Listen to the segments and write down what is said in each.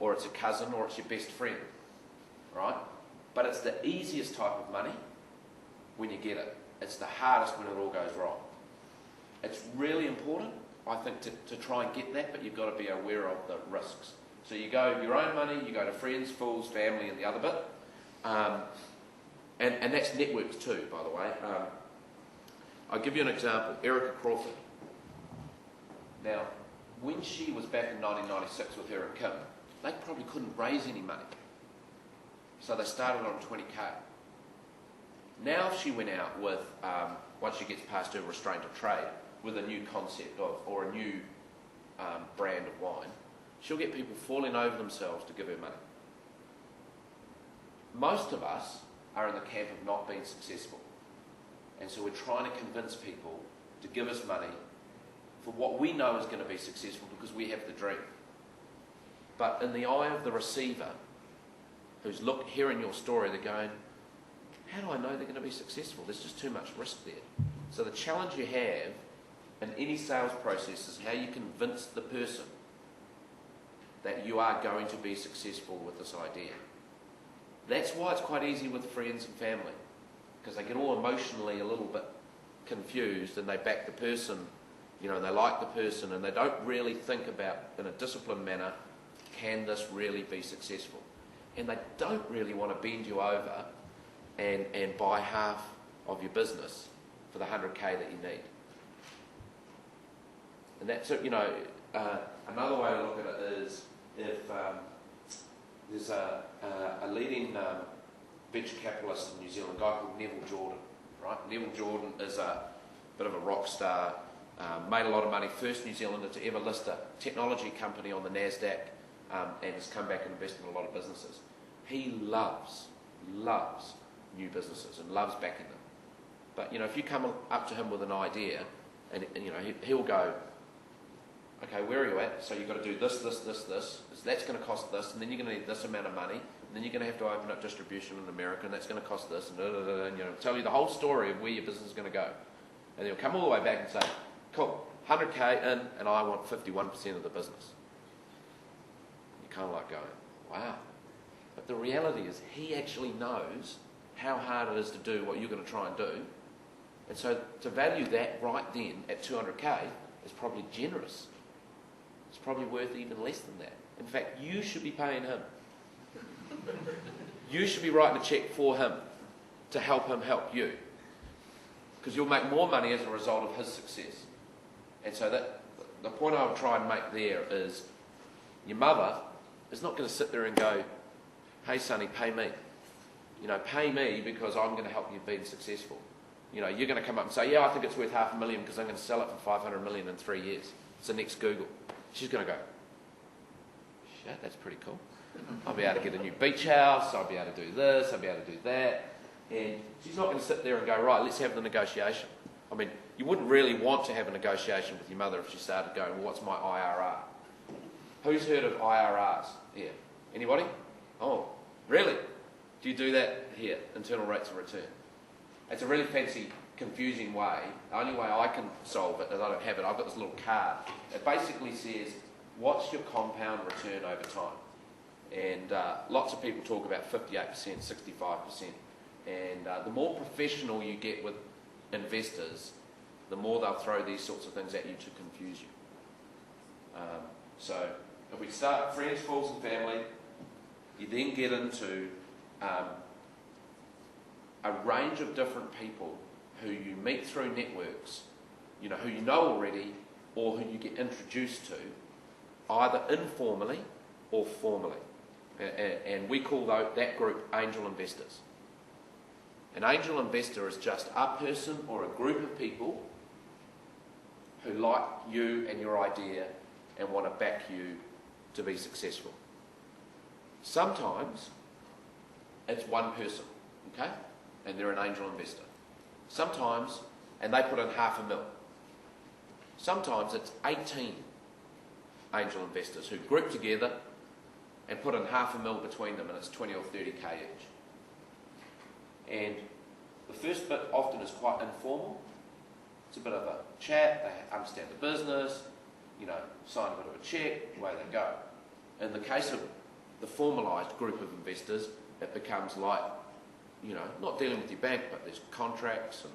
or it's a cousin, or it's your best friend, right? But it's the easiest type of money when you get it. It's the hardest when it all goes wrong. It's really important, I think, to try and get that, but you've got to be aware of the risks. So you go your own money, you go to friends, fools, family, and the other bit. And that's networks too, by the way. I'll give you an example. Erica Crawford. Now, when she was back in 1996 with her and Kim, they probably couldn't raise any money. So they started on 20k. Now she went out with, once she gets past her restraint of trade, with a new concept of, or a new brand of wine, she'll get people falling over themselves to give her money. Most of us are in the camp of not being successful. And so we're trying to convince people to give us money for what we know is going to be successful because we have the dream. But in the eye of the receiver, who's hearing your story, they're going, how do I know they're going to be successful? There's just too much risk there. So the challenge you have in any sales process is how you convince the person that you are going to be successful with this idea. That's why it's quite easy with friends and family, because they get all emotionally a little bit confused and they back the person, you know, they like the person and they don't really think about, in a disciplined manner, can this really be successful? And they don't really want to bend you over and buy half of your business for the 100k that you need. And that's, you know, another way to look at it is if there's a leading venture capitalist in New Zealand, a guy called Neville Jordan, right? Neville Jordan is a bit of a rock star, made a lot of money, first New Zealander to ever list a technology company on the NASDAQ, and has come back and invested in a lot of businesses. He loves new businesses and loves backing them. But, you know, if you come up to him with an idea, and you know, he'll go, okay, where are you at? So you've got to do this. So that's going to cost this, and then you're going to need this amount of money, and then you're going to have to open up distribution in America, and that's going to cost this, and you know, tell you the whole story of where your business is going to go. And he'll come all the way back and say, cool, 100k in, and I want 51% of the business. You're kind of like going, wow. But the reality is he actually knows how hard it is to do what you're going to try and do. And so to value that right then at 200k is probably generous. It's probably worth even less than that. In fact, you should be paying him. You should be writing a cheque for him to help him help you. Because you'll make more money as a result of his success. And so that the point I would try and make there is your mother is not going to sit there and go, hey sonny, pay me. You know, pay me because I'm going to help you be successful. You know, you're going to come up and say, yeah, I think it's worth $500,000 because I'm going to sell it for 500 million in 3 years. It's the next Google. She's going to go, shit, that's pretty cool. I'll be able to get a new beach house, I'll be able to do this, I'll be able to do that. And she's not going to sit there and go, right, let's have the negotiation. I mean, you wouldn't really want to have a negotiation with your mother if she started going, well, what's my IRR? Who's heard of IRRs here? Anybody? Oh, really? Do you do that here, internal rates of return? It's a really fancy, confusing way. The only way I can solve it is I don't have it. I've got this little card. It basically says, what's your compound return over time? And lots of people talk about 58%, 65%. And the more professional you get with investors, the more they'll throw these sorts of things at you to confuse you. So if we start friends, fools and family, you then get into a range of different people who you meet through networks, you know, who you know already, or who you get introduced to, either informally or formally. And we call that group angel investors. An angel investor is just a person or a group of people who like you and your idea and want to back you to be successful. Sometimes it's one person, okay? And they're an angel investor. Sometimes, and they put in $500,000. Sometimes it's 18 angel investors who group together and put in $500,000 between them, and it's 20 or 30k each. And the first bit often is quite informal. It's a bit of a chat, they understand the business, you know, sign a bit of a check, away they go. In the case of the formalised group of investors, it becomes like, not dealing with your bank, but there's contracts and,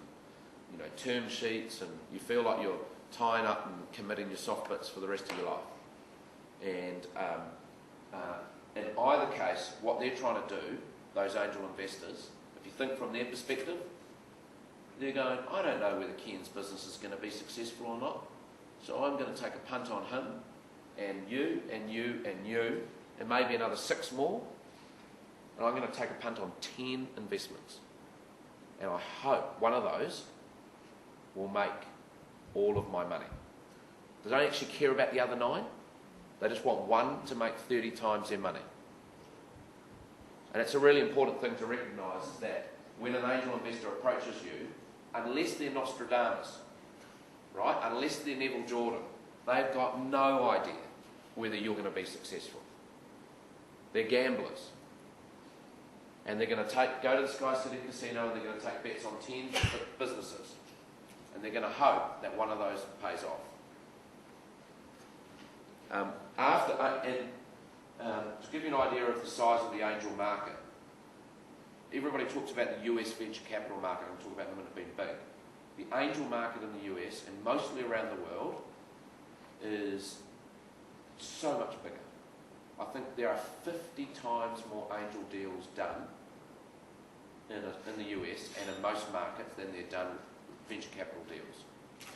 term sheets, and you feel like you're tying up and committing your soft bits for the rest of your life. And in either case, what they're trying to do, those angel investors, if you think from their perspective, they're going, I don't know whether Ken's business is going to be successful or not, so I'm going to take a punt on him, and you, and you, and you, and maybe another 6 more, and I'm going to take a punt on 10 investments. And I hope one of those will make all of my money. They don't actually care about the other 9. They just want one to make 30 times their money. And it's a really important thing to recognise, is that when an angel investor approaches you, unless they're Nostradamus, right, unless they're Neville Jordan, they've got no idea whether you're going to be successful. They're gamblers. And they're going to go to the Sky City Casino and they're going to take bets on 10 businesses. And they're going to hope that one of those pays off. To give you an idea of the size of the angel market, everybody talks about the US venture capital market, and talk about them being big. The angel market in the US, and mostly around the world, is so much bigger. I think there are 50 times more angel deals done in the US and in most markets than they're done venture capital deals.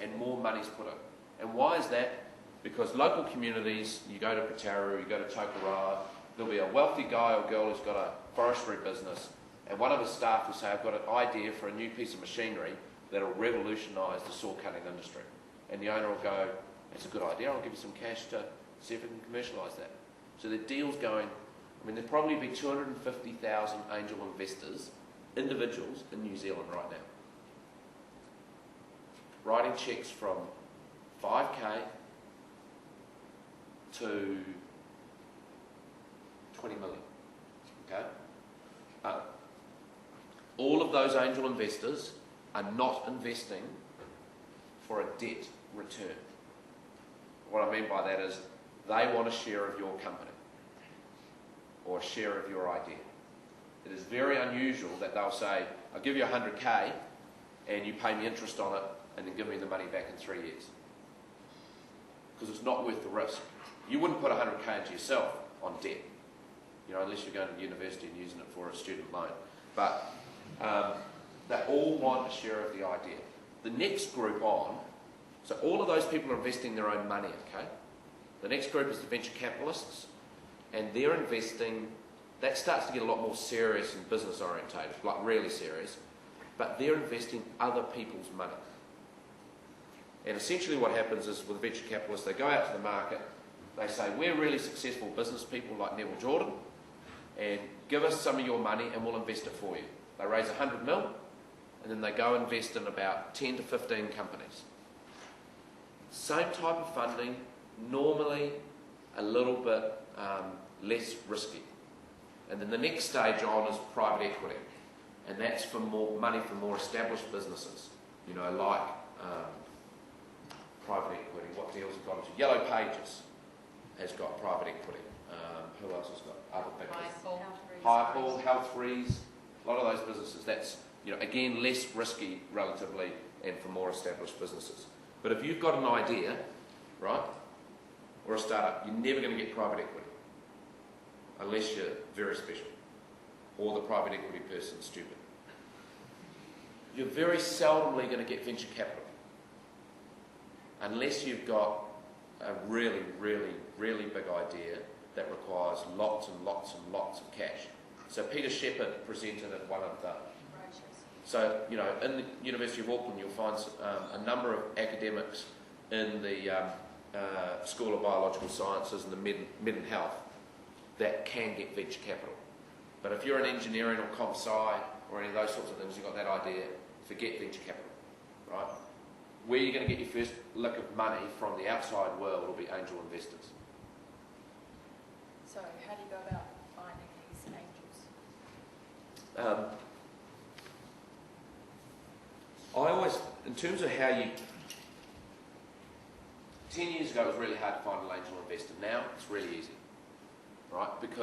And more money's put in. And why is that? Because local communities, you go to Pataru, you go to Tokoroa, there'll be a wealthy guy or girl who's got a forestry business, and one of his staff will say, I've got an idea for a new piece of machinery that'll revolutionise the saw cutting industry. And the owner will go, that's a good idea, I'll give you some cash to see if we can commercialise that. So the deal's going, there'll probably be 250,000 angel investors, individuals in New Zealand right now, writing cheques from 5k to 20 million, okay? All of those angel investors are not investing for a debt return. What I mean by that is they want a share of your company or a share of your idea. It is very unusual that they'll say, I'll give you 100k and you pay me interest on it and then give me the money back in 3 years. Because it's not worth the risk. You wouldn't put 100k into yourself on debt, unless you're going to university and using it for a student loan. But they all want a share of the idea. The next group on, so all of those people are investing their own money, okay? The next group is the venture capitalists, and they're investing, that starts to get a lot more serious and business orientated, like really serious, but they're investing other people's money. And essentially what happens is with venture capitalists, they go out to the market, they say, we're really successful business people like Neville Jordan, and give us some of your money and we'll invest it for you. They raise 100 mil, and then they go invest in about 10 to 15 companies. Same type of funding, normally a little bit less risky. And then the next stage on is private equity, and that's for more money for more established businesses, like private equity. What deals have got into Yellow Pages has got private equity. Who else has got other big businesses? Highball, Health-Freeze, a lot of those businesses. That's again less risky relatively, and for more established businesses. But if you've got an idea, right, or a startup, you're never going to get private equity unless you're very special or the private equity person's stupid. You're very seldomly going to get venture capital unless you've got a really, really, really big idea that requires lots and lots and lots of cash. So Peter Shepherd presented at one of the... So, in the University of Auckland, you'll find a number of academics in the School of Biological Sciences and the Med and Health that can get venture capital. But if you're in engineering or comp sci or any of those sorts of things, you've got that idea, forget venture capital, right? Where you're going to get your first lick of money from the outside world will be angel investors. So how do you go about finding these angels? I always, in terms of how you... 10 years ago it was really hard to find an angel investor. Now it's really easy, right? Because